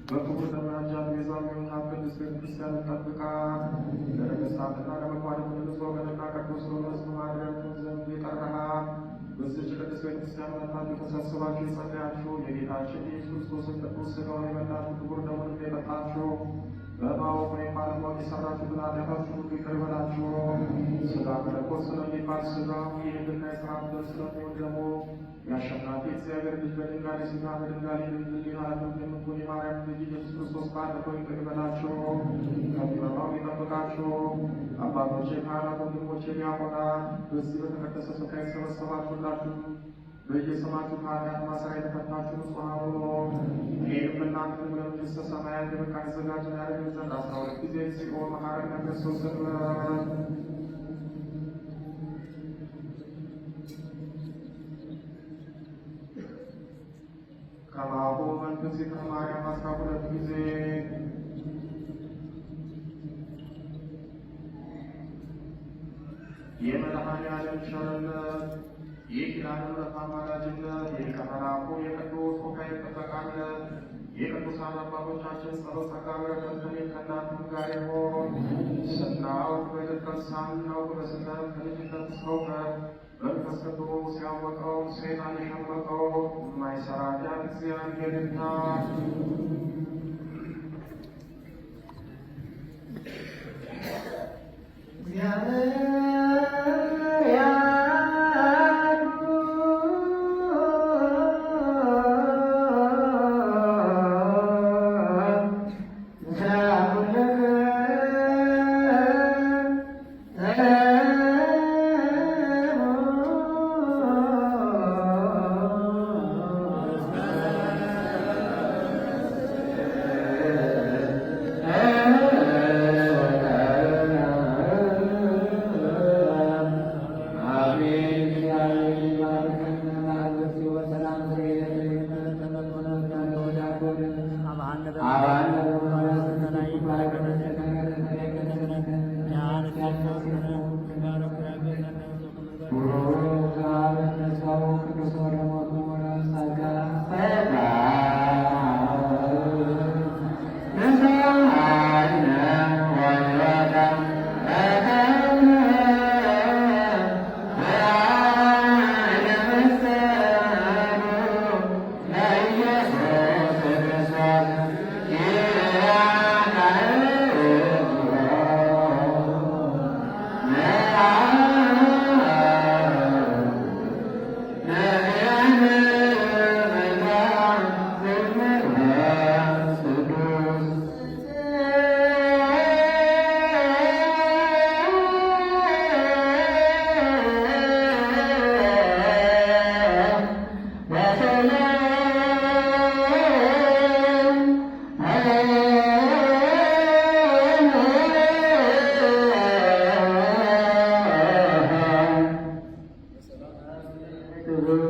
በክቡር ደመናጃ ቤዛ የሚሆናት ቅድስት ቤተክርስቲያንን ጠብቃ ለነገሥታትና ለመኳንንት ንጹሕ ወገንና ቅዱስ ሎስ በማድረግ ዘንድ የጠራሃ በዚህች ቅድስት ቤተክርስቲያን መጥታችሁ ተሰብስባችሁ የጸለያችሁ የጌታችን የኢየሱስ ክርስቶስን ቅዱስ ሥጋውን የበላችሁ ክቡር ደሙን የጠጣችሁ በማወቅ ወይም ባለማወቅ የሠራችሁትን ኃጢአታችሁን ሁሉ ይቅር ይበላችሁ። ሥጋ መለኮት ስለሚባል ሥጋው የሕግና የሥርዓት ደም ስለሚሆን ደግሞ የአሸናፊ እግዚአብሔር ልጅ በድንጋሌ ሥጋ በድንጋሌ ልጅ ሊናለም የምትሆን የማርያም ልጅ ኢየሱስ ክርስቶስ ባለፈው ይቅር ይበላችሁ፣ ከሚመጣው ይጠብቃችሁ። አባቶቼ ካህናት፣ ወንድሞቼ ዲያቆናት፣ በዚህ በተቀደሰ ስፍራ የተሰበሰባችሁላችሁ በየስማችሁ ከኃጢአት ማሰሪያ የተፈታችሁ ንጹሐን ሁኑ። ይህንም እናንተንም ለመንግሥተ ሰማያት የበቃን ዘጋጅን ያደርገን ዘንድ 12 ጊዜ እግዚኦ መሐረነ ክርስቶስ እንበል። ከማሁ መንፈሲተ ማርያም 12 ጊዜ የመድኃኔዓለም ቸርነት የኪዳነ ምሕረት አማላጅነት የሊቀ የቅዱስ ሚካኤል ጥበቃነት የቅዱሳን አባቶቻችን ጸሎት ጸጋ በረከት ከእኔም ከእናንተም ጋር ይሁን። ስናውቅ በድፍረት ሳናውቅ በስህተት ከልጅነት እስከ እውቀት በመንፈስ ቅዱስ ያወቀው ሰይጣን የሸመቀው የማይሠራ ኃጢአት እግዚአብሔርና Amen.